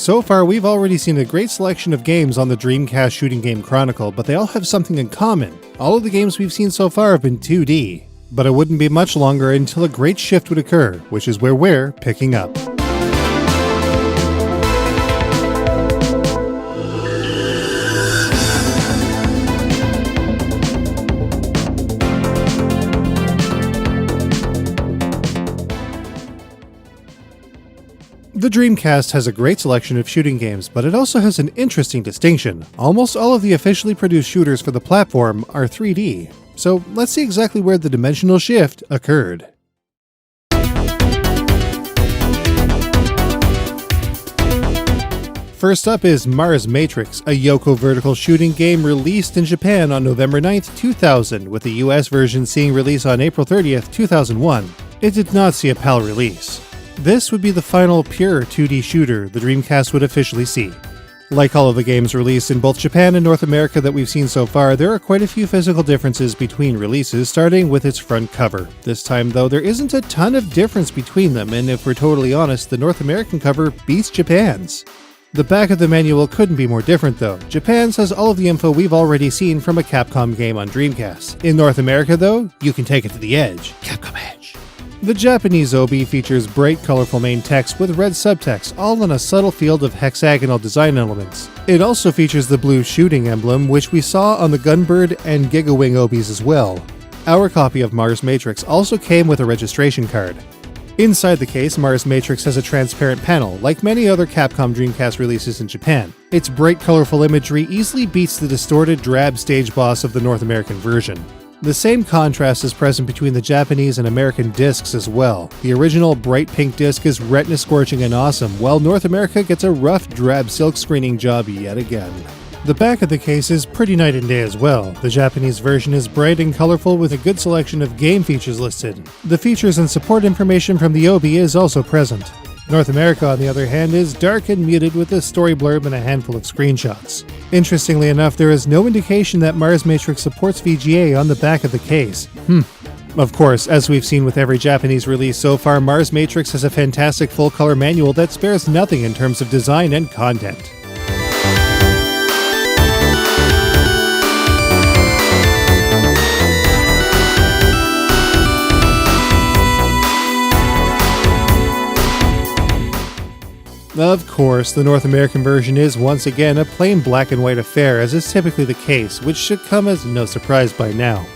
So far, we've already seen a great selection of games on the Dreamcast Shooting Game Chronicle, but they all have something in common. All of the games we've seen so far have been 2D. But it wouldn't be much longer until a great shift would occur, which is where we're picking up. The Dreamcast has a great selection of shooting games, but it also has an interesting distinction. Almost all of the officially produced shooters for the platform are 3D. So let's see exactly where the dimensional shift occurred. First up is Mars Matrix, a Yoko vertical shooting game released in Japan on November 9th, 2000, with the US version seeing release on April 30th, 2001. It did not see a PAL release. This would be the final pure 2D shooter the Dreamcast would officially see. Like all of the games released in both Japan and North America that we've seen so far, there are quite a few physical differences between releases, starting with its front cover. This time though, there isn't a ton of difference between them, and if we're totally honest, the North American cover beats Japan's. The back of the manual couldn't be more different though. Japan's has all of the info we've already seen from a Capcom game on Dreamcast. In North America though, you can take it to the edge. Capcom Edge. The Japanese OB features bright, colorful main text with red subtext, all in a subtle field of hexagonal design elements. It also features the blue shooting emblem, which we saw on the Gunbird and Giga Wing OBs as well. Our copy of Mars Matrix also came with a registration card. Inside the case, Mars Matrix has a transparent panel, like many other Capcom Dreamcast releases in Japan. Its bright, colorful imagery easily beats the distorted, drab stage boss of the North American version. The same contrast is present between the Japanese and American discs as well. The original bright pink disc is retina-scorching and awesome, while North America gets a rough, drab silk screening job yet again. The back of the case is pretty night and day as well. The Japanese version is bright and colorful with a good selection of game features listed. The features and support information from the OB is also present. North America, on the other hand, is dark and muted with a story blurb and a handful of screenshots. Interestingly enough, there is no indication that Mars Matrix supports VGA on the back of the case. Of course, as we've seen with every Japanese release so far, Mars Matrix has a fantastic full-color manual that spares nothing in terms of design and content. Of course, the North American version is once again a plain black and white affair, as is typically the case, which should come as no surprise by now.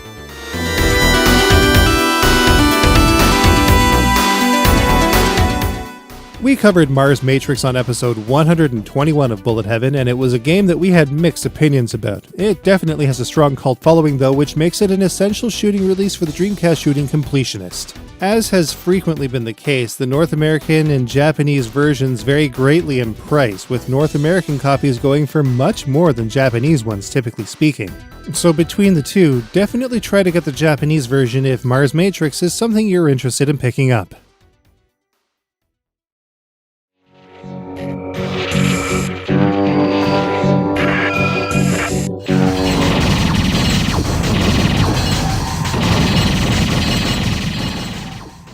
We covered Mars Matrix on episode 121 of Bullet Heaven, and it was a game that we had mixed opinions about. It definitely has a strong cult following though, which makes it an essential shooting release for the Dreamcast shooting completionist. As has frequently been the case, the North American and Japanese versions vary greatly in price, with North American copies going for much more than Japanese ones, typically speaking. So between the two, definitely try to get the Japanese version if Mars Matrix is something you're interested in picking up.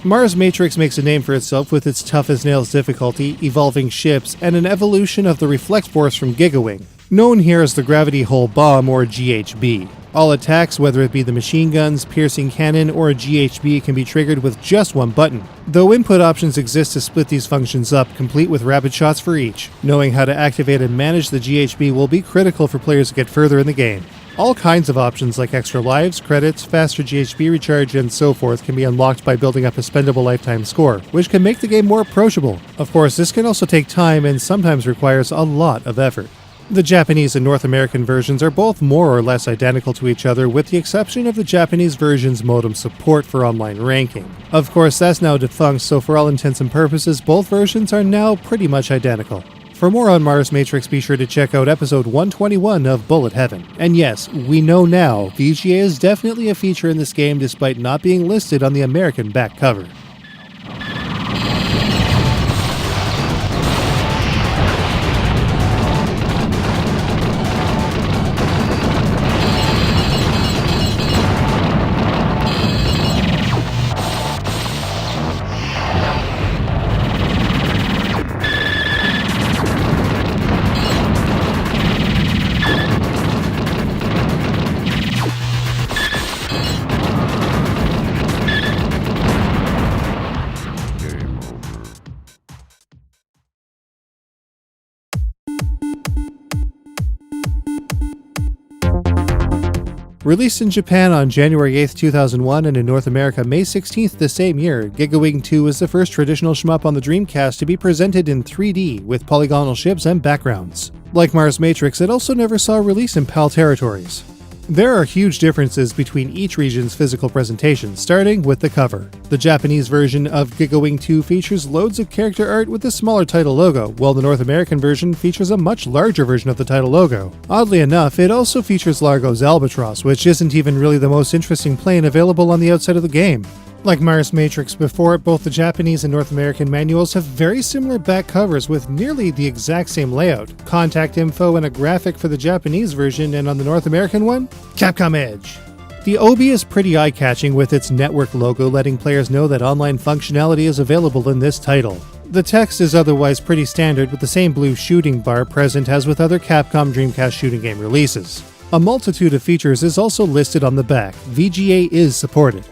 Mars Matrix makes a name for itself with its tough-as-nails difficulty, evolving ships, and an evolution of the Reflect Force from Giga Wing, known here as the Gravity Hull Bomb or GHB. All attacks, whether it be the machine guns, piercing cannon, or a GHB, can be triggered with just one button, though input options exist to split these functions up, complete with rapid shots for each. Knowing how to activate and manage the GHB will be critical for players to get further in the game. All kinds of options like extra lives, credits, faster GHB recharge, and so forth can be unlocked by building up a spendable lifetime score, which can make the game more approachable. Of course, this can also take time and sometimes requires a lot of effort. The Japanese and North American versions are both more or less identical to each other, with the exception of the Japanese version's modem support for online ranking. Of course, that's now defunct, so for all intents and purposes, both versions are now pretty much identical. For more on Mars Matrix, be sure to check out episode 121 of Bullet Heaven. And yes, we know now, VGA is definitely a feature in this game despite not being listed on the American back cover. Released in Japan on January 8, 2001 and in North America May 16th the same year, Giga Wing 2 is the first traditional shmup on the Dreamcast to be presented in 3D with polygonal ships and backgrounds. Like Mars Matrix, it also never saw a release in PAL territories. There are huge differences between each region's physical presentation, starting with the cover. The Japanese version of Giga Wing 2 features loads of character art with a smaller title logo, while the North American version features a much larger version of the title logo. Oddly enough, it also features Largo's Albatross, which isn't even really the most interesting plane available on the outside of the game. Like Mars Matrix before it, both the Japanese and North American manuals have very similar back covers with nearly the exact same layout. Contact info and a graphic for the Japanese version, and on the North American one, Capcom Edge. The OB is pretty eye-catching with its network logo letting players know that online functionality is available in this title. The text is otherwise pretty standard with the same blue shooting bar present as with other Capcom Dreamcast shooting game releases. A multitude of features is also listed on the back. VGA is supported.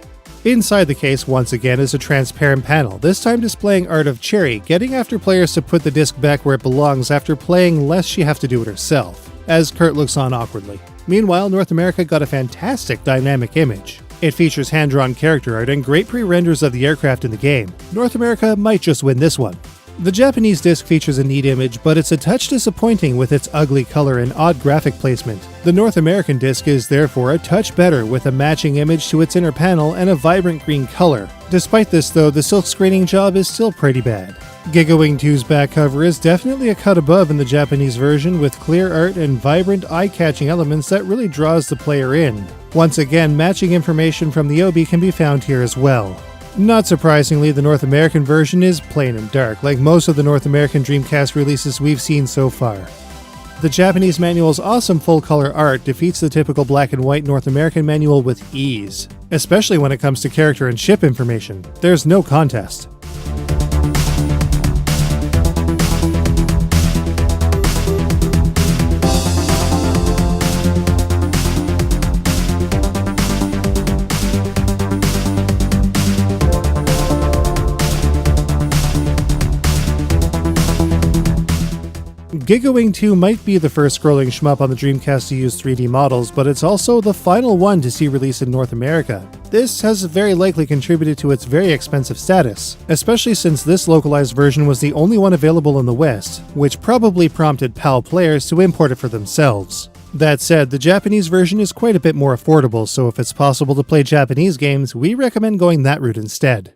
Inside the case, once again, is a transparent panel, this time displaying art of Cherry, getting after players to put the disc back where it belongs after playing lest she have to do it herself, as Kurt looks on awkwardly. Meanwhile, North America got a fantastic dynamic image. It features hand-drawn character art and great pre-renders of the aircraft in the game. North America might just win this one. The Japanese disc features a neat image, but it's a touch disappointing with its ugly color and odd graphic placement. The North American disc is therefore a touch better with a matching image to its inner panel and a vibrant green color. Despite this though, the silk screening job is still pretty bad. Giga Wing 2's back cover is definitely a cut above in the Japanese version with clear art and vibrant eye-catching elements that really draws the player in. Once again, matching information from the OB can be found here as well. Not surprisingly, the North American version is plain and dark, like most of the North American Dreamcast releases we've seen so far. The Japanese manual's awesome full-color art defeats the typical black and white North American manual with ease, especially when it comes to character and ship information. There's no contest. Giga Wing 2 might be the first scrolling shmup on the Dreamcast to use 3D models, but it's also the final one to see release in North America. This has very likely contributed to its very expensive status, especially since this localized version was the only one available in the West, which probably prompted PAL players to import it for themselves. That said, the Japanese version is quite a bit more affordable, so if it's possible to play Japanese games, we recommend going that route instead.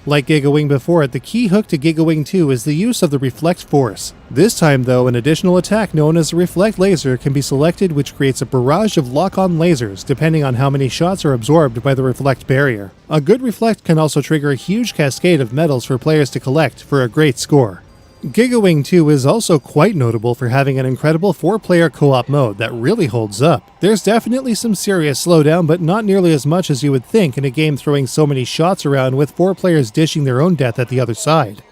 Like Giga Wing before it, the key hook to Giga Wing 2 is the use of the Reflect Force. This time though, an additional attack known as the Reflect Laser can be selected, which creates a barrage of lock-on lasers depending on how many shots are absorbed by the Reflect barrier. A good Reflect can also trigger a huge cascade of medals for players to collect for a great score. Giga Wing 2 is also quite notable for having an incredible 4-player co-op mode that really holds up. There's definitely some serious slowdown, but not nearly as much as you would think in a game throwing so many shots around with 4 players dishing their own death at the other side.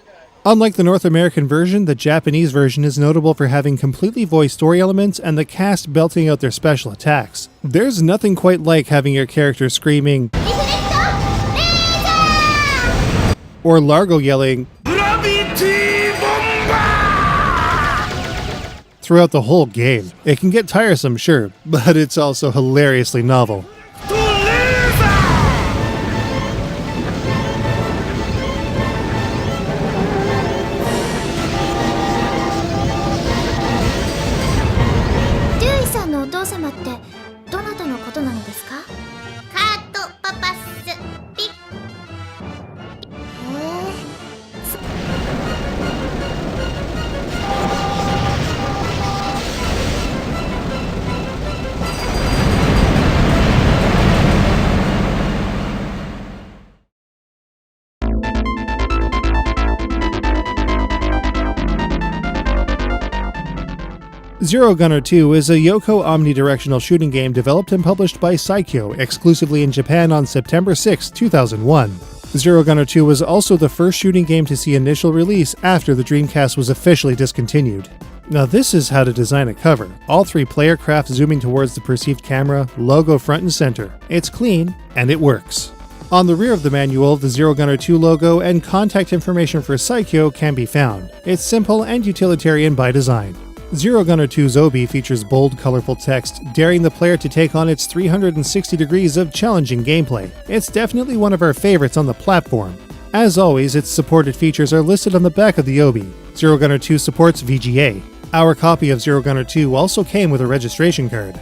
Unlike the North American version, the Japanese version is notable for having completely voiced story elements and the cast belting out their special attacks. There's nothing quite like having your character screaming or Largo yelling throughout the whole game. It can get tiresome, sure, but it's also hilariously novel. Zero Gunner 2 is a Yoko omnidirectional shooting game developed and published by Saikyo exclusively in Japan on September 6, 2001. Zero Gunner 2 was also the first shooting game to see initial release after the Dreamcast was officially discontinued. Now this is how to design a cover. All 3 player craft zooming towards the perceived camera, logo front and center. It's clean, and it works. On the rear of the manual, the Zero Gunner 2 logo and contact information for Psycho can be found. It's simple and utilitarian by design. Zero Gunner 2's Obi features bold, colorful text, daring the player to take on its 360 degrees of challenging gameplay. It's definitely one of our favorites on the platform. As always, its supported features are listed on the back of the Obi. Zero Gunner 2 supports VGA. Our copy of Zero Gunner 2 also came with a registration card.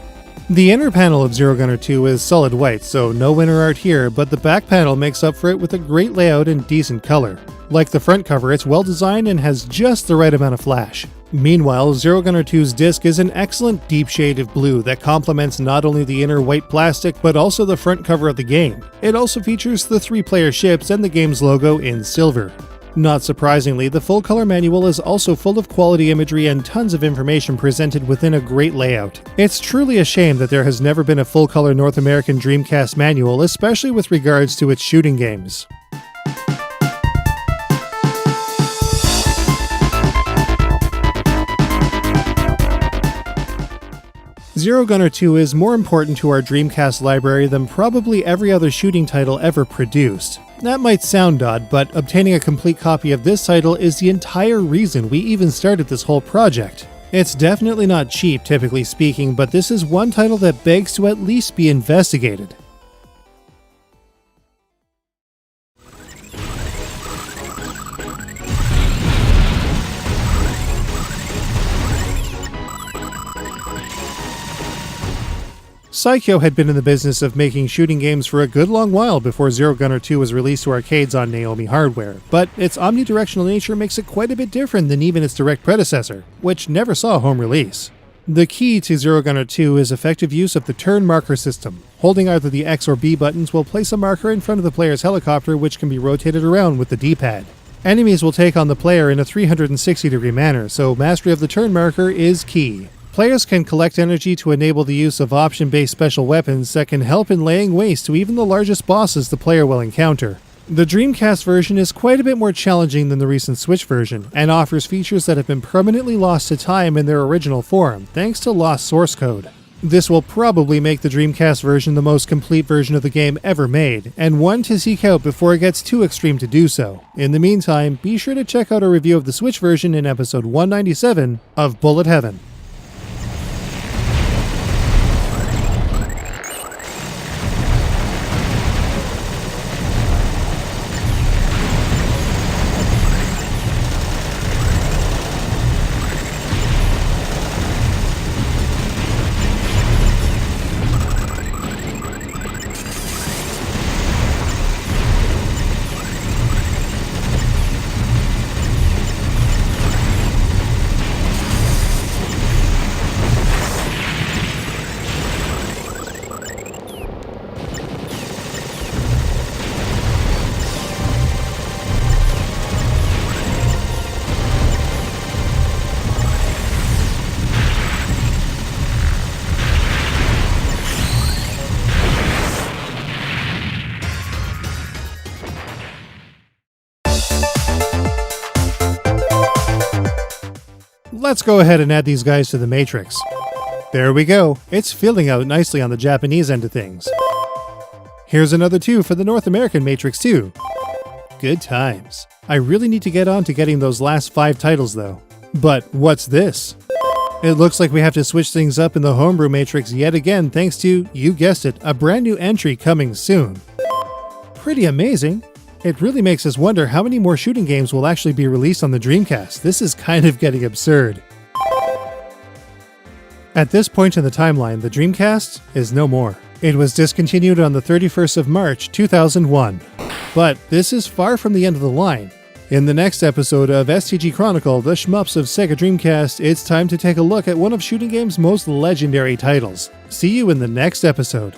The inner panel of Zero Gunner 2 is solid white, so no inner art here, but the back panel makes up for it with a great layout and decent color. Like the front cover, it's well designed and has just the right amount of flash. Meanwhile, Zero Gunner 2's disc is an excellent deep shade of blue that complements not only the inner white plastic, but also the front cover of the game. It also features the 3-player ships and the game's logo in silver. Not surprisingly, the full-color manual is also full of quality imagery and tons of information presented within a great layout. It's truly a shame that there has never been a full-color North American Dreamcast manual, especially with regards to its shooting games. Zero Gunner 2 is more important to our Dreamcast library than probably every other shooting title ever produced. That might sound odd, but obtaining a complete copy of this title is the entire reason we even started this whole project. It's definitely not cheap, typically speaking, but this is one title that begs to at least be investigated. Psycho had been in the business of making shooting games for a good long while before Zero Gunner 2 was released to arcades on Naomi hardware, but its omnidirectional nature makes it quite a bit different than even its direct predecessor, which never saw a home release. The key to Zero Gunner 2 is effective use of the turn marker system. Holding either the X or B buttons will place a marker in front of the player's helicopter, which can be rotated around with the D-pad. Enemies will take on the player in a 360-degree manner, so mastery of the turn marker is key. Players can collect energy to enable the use of option-based special weapons that can help in laying waste to even the largest bosses the player will encounter. The Dreamcast version is quite a bit more challenging than the recent Switch version, and offers features that have been permanently lost to time in their original form, thanks to lost source code. This will probably make the Dreamcast version the most complete version of the game ever made, and one to seek out before it gets too extreme to do so. In the meantime, be sure to check out our review of the Switch version in episode 197 of Bullet Heaven. Let's go ahead and add these guys to the matrix. There we go, it's filling out nicely on the Japanese end of things. Here's another 2 for the North American matrix too. Good times. I really need to get on to getting those last 5 titles though. But what's this? It looks like we have to switch things up in the homebrew matrix yet again thanks to, you guessed it, a brand new entry coming soon. Pretty amazing. It really makes us wonder how many more shooting games will actually be released on the Dreamcast. This is kind of getting absurd. At this point in the timeline, the Dreamcast is no more. It was discontinued on the 31st of March, 2001. But this is far from the end of the line. In the next episode of STG Chronicle, the shmups of Sega Dreamcast, it's time to take a look at one of shooting game's most legendary titles. See you in the next episode.